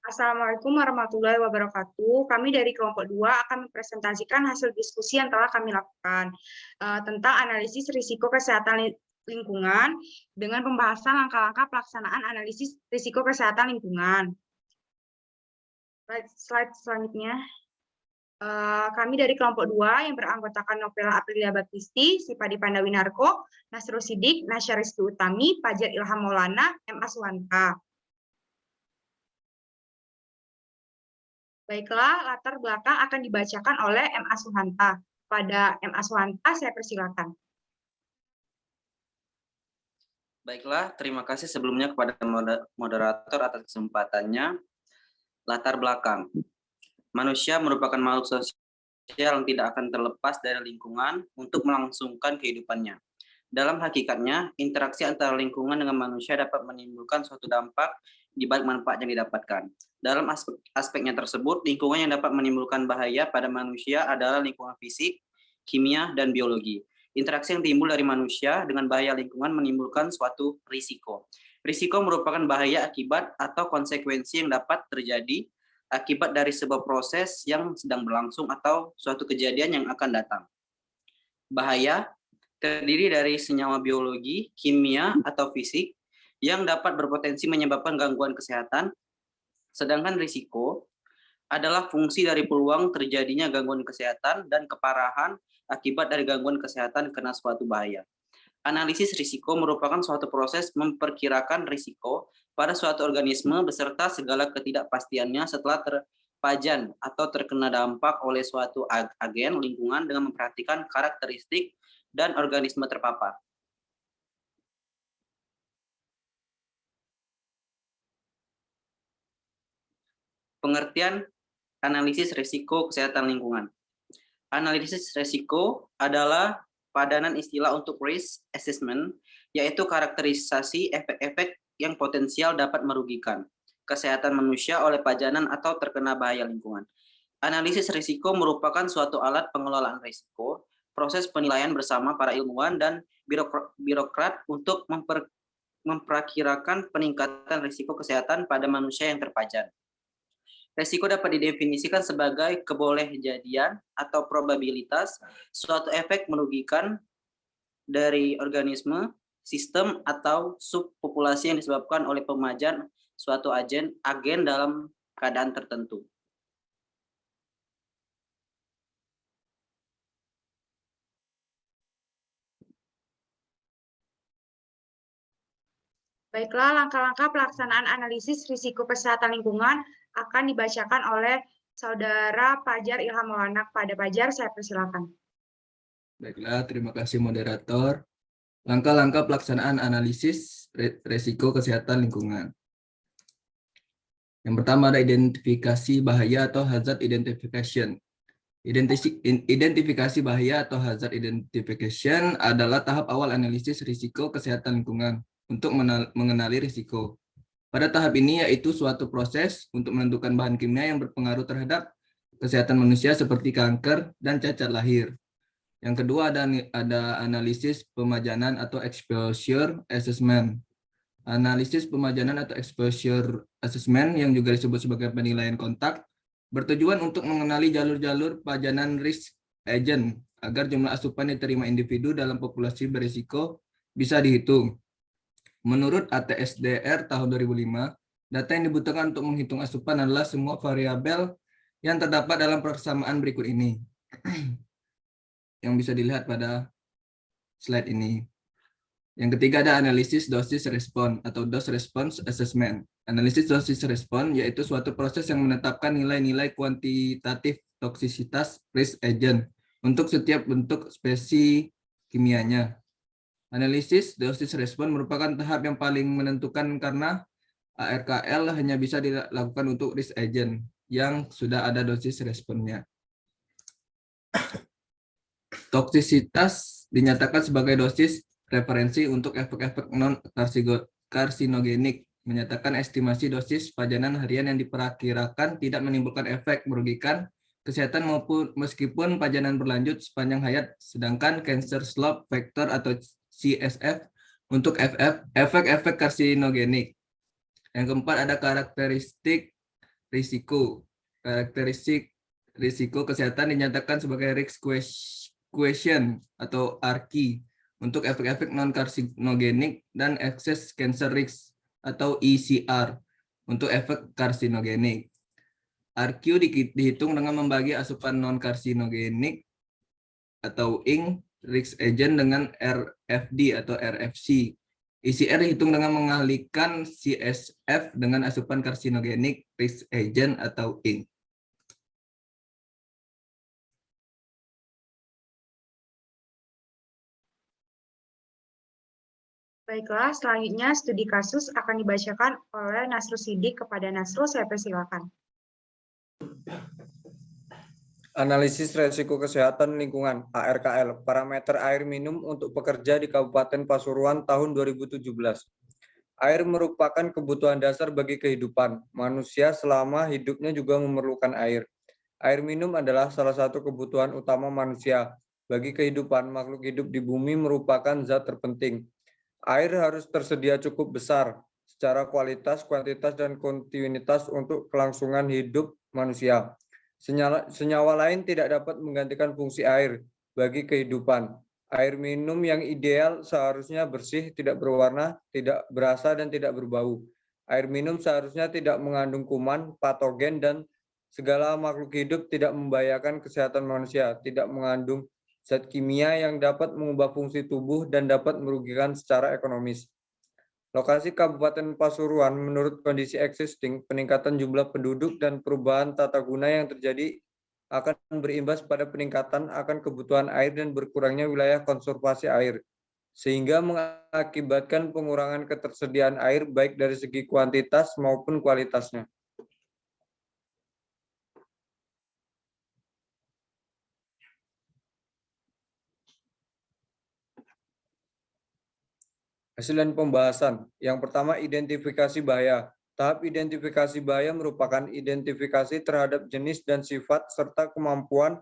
Assalamualaikum warahmatullahi wabarakatuh. Kami dari kelompok 2 akan mempresentasikan hasil diskusi yang telah kami lakukan tentang analisis risiko kesehatan lingkungan dengan pembahasan langkah-langkah pelaksanaan analisis risiko kesehatan lingkungan. Slide selanjutnya. Kami dari kelompok 2 yang beranggotakan Novela Aprilia Baptisti, Sipadi Pandawinarko, Nasrul Sidik, Nasya Rizky Utami, Fajar Ilham Maulana, M. Aswanta. Baiklah, latar belakang akan dibacakan oleh M. Aswanta. Pada M. Aswanta, saya persilakan. Baiklah, terima kasih sebelumnya kepada moderator atas kesempatannya. Latar belakang. Manusia merupakan makhluk sosial yang tidak akan terlepas dari lingkungan untuk melangsungkan kehidupannya. Dalam hakikatnya, interaksi antara lingkungan dengan manusia dapat menimbulkan suatu dampak di balik manfaat yang didapatkan. Dalam aspeknya tersebut, lingkungan yang dapat menimbulkan bahaya pada manusia adalah lingkungan fisik, kimia, dan biologi. Interaksi yang timbul dari manusia dengan bahaya lingkungan menimbulkan suatu risiko. Risiko merupakan bahaya akibat atau konsekuensi yang dapat terjadi akibat dari sebuah proses yang sedang berlangsung atau suatu kejadian yang akan datang. Bahaya terdiri dari senyawa biologi, kimia, atau fisik yang dapat berpotensi menyebabkan gangguan kesehatan, sedangkan risiko adalah fungsi dari peluang terjadinya gangguan kesehatan dan keparahan akibat dari gangguan kesehatan karena suatu bahaya. Analisis risiko merupakan suatu proses memperkirakan risiko pada suatu organisme beserta segala ketidakpastiannya setelah terpajan atau terkena dampak oleh suatu agen lingkungan dengan memperhatikan karakteristik dan organisme terpapar. Pengertian analisis risiko kesehatan lingkungan. Analisis risiko adalah padanan istilah untuk risk assessment, yaitu karakterisasi efek-efek yang potensial dapat merugikan kesehatan manusia oleh pajanan atau terkena bahaya lingkungan. Analisis risiko merupakan suatu alat pengelolaan risiko, proses penilaian bersama para ilmuwan dan birokrat untuk memperkirakan peningkatan risiko kesehatan pada manusia yang terpajan. Risiko dapat didefinisikan sebagai kebolehjadian atau probabilitas suatu efek merugikan dari organisme, sistem, atau subpopulasi yang disebabkan oleh pemajan suatu agen dalam keadaan tertentu. Baiklah, langkah-langkah pelaksanaan analisis risiko kesehatan lingkungan akan dibacakan oleh Saudara Fajar Ilham Maulana. Pada Fajar, saya persilakan. Baiklah, terima kasih moderator. Langkah-langkah pelaksanaan analisis risiko kesehatan lingkungan. Yang pertama ada identifikasi bahaya atau hazard identification. Identifikasi bahaya atau hazard identification adalah tahap awal analisis risiko kesehatan lingkungan untuk mengenali risiko. Pada tahap ini yaitu suatu proses untuk menentukan bahan kimia yang berpengaruh terhadap kesehatan manusia seperti kanker dan cacat lahir. Yang kedua ada analisis pemajanan atau exposure assessment. Analisis pemajanan atau exposure assessment yang juga disebut sebagai penilaian kontak bertujuan untuk mengenali jalur-jalur pajanan risk agent agar jumlah asupan yang diterima individu dalam populasi berisiko bisa dihitung. Menurut ATSDR tahun 2005, data yang dibutuhkan untuk menghitung asupan adalah semua variabel yang terdapat dalam persamaan berikut ini. Yang bisa dilihat pada slide ini. Yang ketiga ada analisis dosis respon atau dose response assessment. Analisis dosis respon yaitu suatu proses yang menetapkan nilai-nilai kuantitatif toksisitas risk agent untuk setiap bentuk spesies kimianya. Analisis dosis respon merupakan tahap yang paling menentukan karena ARKL hanya bisa dilakukan untuk risk agent yang sudah ada dosis responnya. Toksisitas dinyatakan sebagai dosis referensi untuk efek-efek non-karsinogenik, menyatakan estimasi dosis pajanan harian yang diperkirakan tidak menimbulkan efek merugikan kesehatan maupun meskipun pajanan berlanjut sepanjang hayat, sedangkan cancer slope factor atau CSF untuk efek-efek karsinogenik. Yang keempat ada karakteristik risiko. Karakteristik risiko kesehatan dinyatakan sebagai risk question atau RQ untuk efek-efek non-karsinogenik dan excess cancer risk atau ECR untuk efek karsinogenik. RQ dihitung dengan membagi asupan non-karsinogenik atau ING risk agent dengan RFD atau RFC. ECR dihitung dengan mengalihkan CSF dengan asupan karsinogenik risk agent atau ING. Baiklah, selanjutnya studi kasus akan dibacakan oleh Nasrul Sidik kepada Nasrul, saya persilakan. Analisis resiko kesehatan lingkungan (ARKL) parameter air minum untuk pekerja di Kabupaten Pasuruan tahun 2017. Air merupakan kebutuhan dasar bagi kehidupan. Manusia selama hidupnya juga memerlukan air. Air minum adalah salah satu kebutuhan utama manusia. Bagi kehidupan makhluk hidup di bumi merupakan zat terpenting. Air harus tersedia cukup besar secara kualitas, kuantitas, dan kontinuitas untuk kelangsungan hidup manusia. Senyawa lain tidak dapat menggantikan fungsi air bagi kehidupan. Air minum yang ideal seharusnya bersih, tidak berwarna, tidak berasa, dan tidak berbau. Air minum seharusnya tidak mengandung kuman, patogen, dan segala makhluk hidup, tidak membahayakan kesehatan manusia, tidak mengandung zat kimia yang dapat mengubah fungsi tubuh dan dapat merugikan secara ekonomis. Lokasi Kabupaten Pasuruan menurut kondisi existing, peningkatan jumlah penduduk dan perubahan tata guna yang terjadi akan berimbas pada peningkatan akan kebutuhan air dan berkurangnya wilayah konservasi air, sehingga mengakibatkan pengurangan ketersediaan air baik dari segi kuantitas maupun kualitasnya. Hasil dan pembahasan. Yang pertama, identifikasi bahaya. Tahap identifikasi bahaya merupakan identifikasi terhadap jenis dan sifat serta kemampuan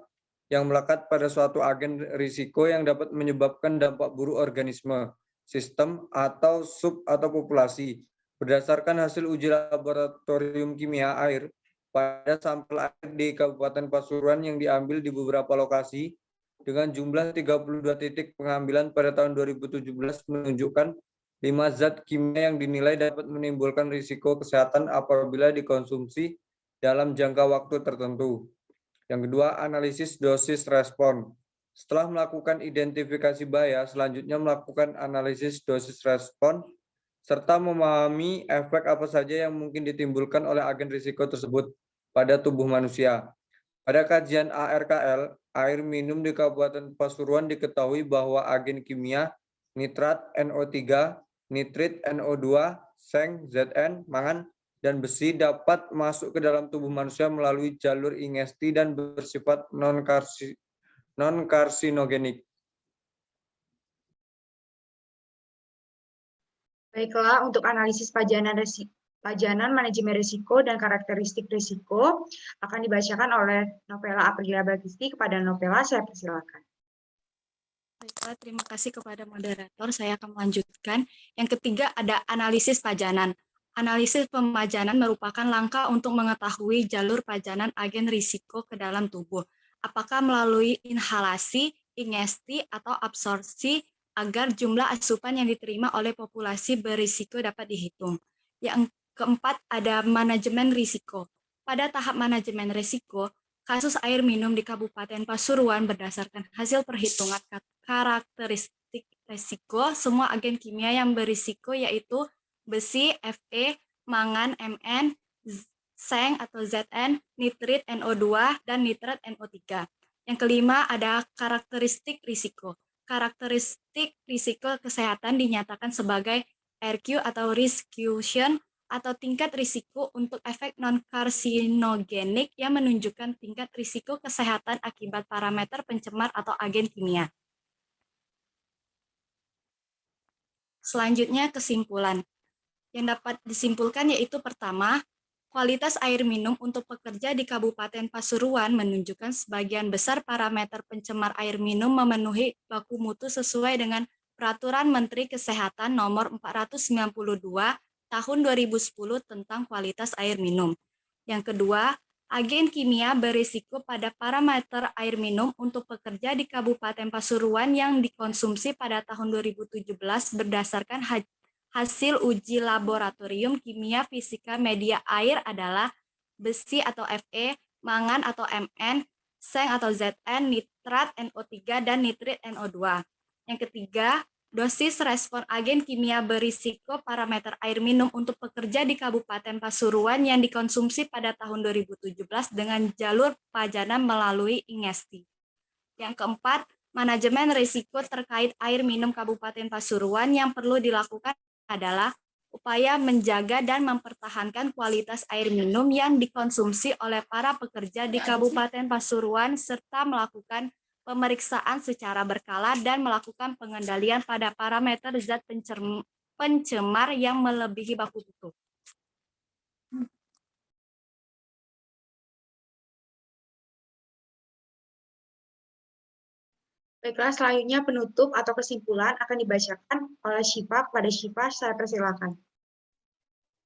yang melekat pada suatu agen risiko yang dapat menyebabkan dampak buruk organisme, sistem, atau sub atau populasi. Berdasarkan hasil uji laboratorium kimia air pada sampel air di Kabupaten Pasuruan yang diambil di beberapa lokasi, dengan jumlah 32 titik pengambilan pada tahun 2017 menunjukkan 5 zat kimia yang dinilai dapat menimbulkan risiko kesehatan apabila dikonsumsi dalam jangka waktu tertentu. Yang kedua, analisis dosis respon. Setelah melakukan identifikasi bahaya, selanjutnya melakukan analisis dosis respon serta memahami efek apa saja yang mungkin ditimbulkan oleh agen risiko tersebut pada tubuh manusia. Pada kajian ARKL, air minum di Kabupaten Pasuruan diketahui bahwa agen kimia nitrat NO3, nitrit NO2, seng, Zn, mangan, dan besi dapat masuk ke dalam tubuh manusia melalui jalur ingesti dan bersifat non-karsinogenik. Baiklah, untuk analisis pajanan manajemen risiko dan karakteristik risiko akan dibacakan oleh Novela Aprilia Bagisti kepada Novela, saya persilakan. Baiklah, terima kasih kepada moderator. Saya akan melanjutkan. Yang ketiga ada analisis pajanan. Analisis pemajanan merupakan langkah untuk mengetahui jalur pajanan agen risiko ke dalam tubuh. Apakah melalui inhalasi, ingesti, atau absorpsi agar jumlah asupan yang diterima oleh populasi berisiko dapat dihitung. Yang keempat ada manajemen risiko. Pada tahap manajemen risiko, kasus air minum di Kabupaten Pasuruan berdasarkan hasil perhitungan karakteristik risiko semua agen kimia yang berisiko yaitu besi, Fe, mangan, Mn, seng atau Zn, nitrit NO2, dan nitrat NO3. Yang kelima ada karakteristik risiko. Karakteristik risiko kesehatan dinyatakan sebagai RQ atau risk quotient atau tingkat risiko untuk efek non-karsinogenik yang menunjukkan tingkat risiko kesehatan akibat parameter pencemar atau agen kimia. Selanjutnya kesimpulan. Yang dapat disimpulkan yaitu pertama, kualitas air minum untuk pekerja di Kabupaten Pasuruan menunjukkan sebagian besar parameter pencemar air minum memenuhi baku mutu sesuai dengan Peraturan Menteri Kesehatan Nomor 492 Tahun 2010 tentang kualitas air minum. Yang kedua, agen kimia berisiko pada parameter air minum untuk pekerja di Kabupaten Pasuruan yang dikonsumsi pada tahun 2017 berdasarkan hasil uji laboratorium kimia fisika media air adalah besi atau Fe, mangan atau Mn, seng atau Zn, nitrat NO3, dan nitrit NO2. Yang ketiga, dosis respon agen kimia berisiko parameter air minum untuk pekerja di Kabupaten Pasuruan yang dikonsumsi pada tahun 2017 dengan jalur pajanan melalui ingesti. Yang keempat, manajemen risiko terkait air minum Kabupaten Pasuruan yang perlu dilakukan adalah upaya menjaga dan mempertahankan kualitas air minum yang dikonsumsi oleh para pekerja di Kabupaten Pasuruan serta melakukan pemeriksaan secara berkala dan melakukan pengendalian pada parameter zat pencemar yang melebihi baku mutu. Baiklah, selanjutnya penutup atau kesimpulan akan dibacakan oleh Syifa. Kepada Syifa, saya persilakan.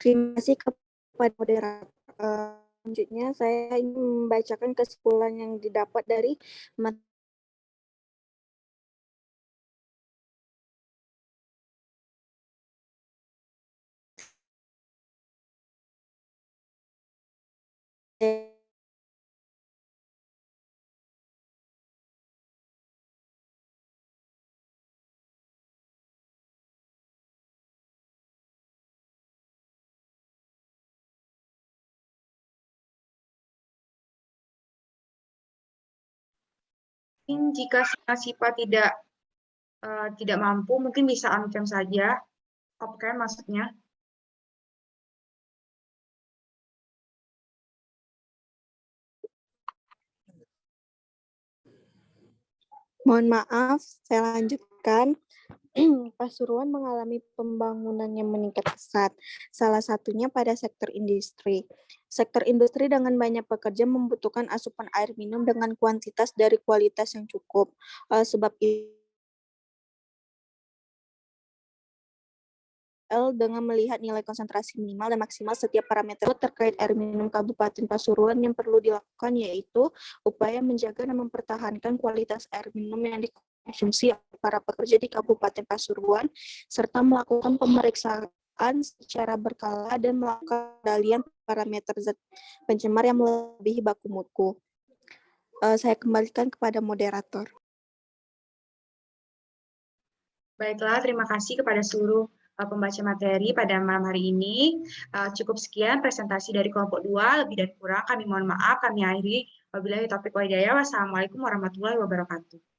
Terima kasih kepada moderator. Selanjutnya saya ingin membacakan kesimpulan yang didapat dari Mungkin jika Syifa tidak mampu, mungkin bisa on-cam saja. Off-cam maksudnya. Mohon maaf, saya lanjutkan. Pasuruan mengalami pembangunan yang meningkat pesat, salah satunya pada sektor industri. Sektor industri dengan banyak pekerja membutuhkan asupan air minum dengan kuantitas dari kualitas yang cukup. Sebab itu, dengan melihat nilai konsentrasi minimal dan maksimal setiap parameter terkait air minum Kabupaten Pasuruan yang perlu dilakukan yaitu upaya menjaga dan mempertahankan kualitas air minum yang dikonsumsi oleh para pekerja di Kabupaten Pasuruan serta melakukan pemeriksaan secara berkala dan melakukan pengendalian parameter zat pencemar yang melebihi baku mutu. Saya kembalikan kepada moderator. Baiklah, terima kasih kepada seluruh pembaca materi pada malam hari ini. Cukup sekian presentasi dari kelompok 2, lebih dan kurang kami mohon maaf, kami akhiri. Wabillahi taufiq wal hidayah. Wassalamualaikum warahmatullahi wabarakatuh.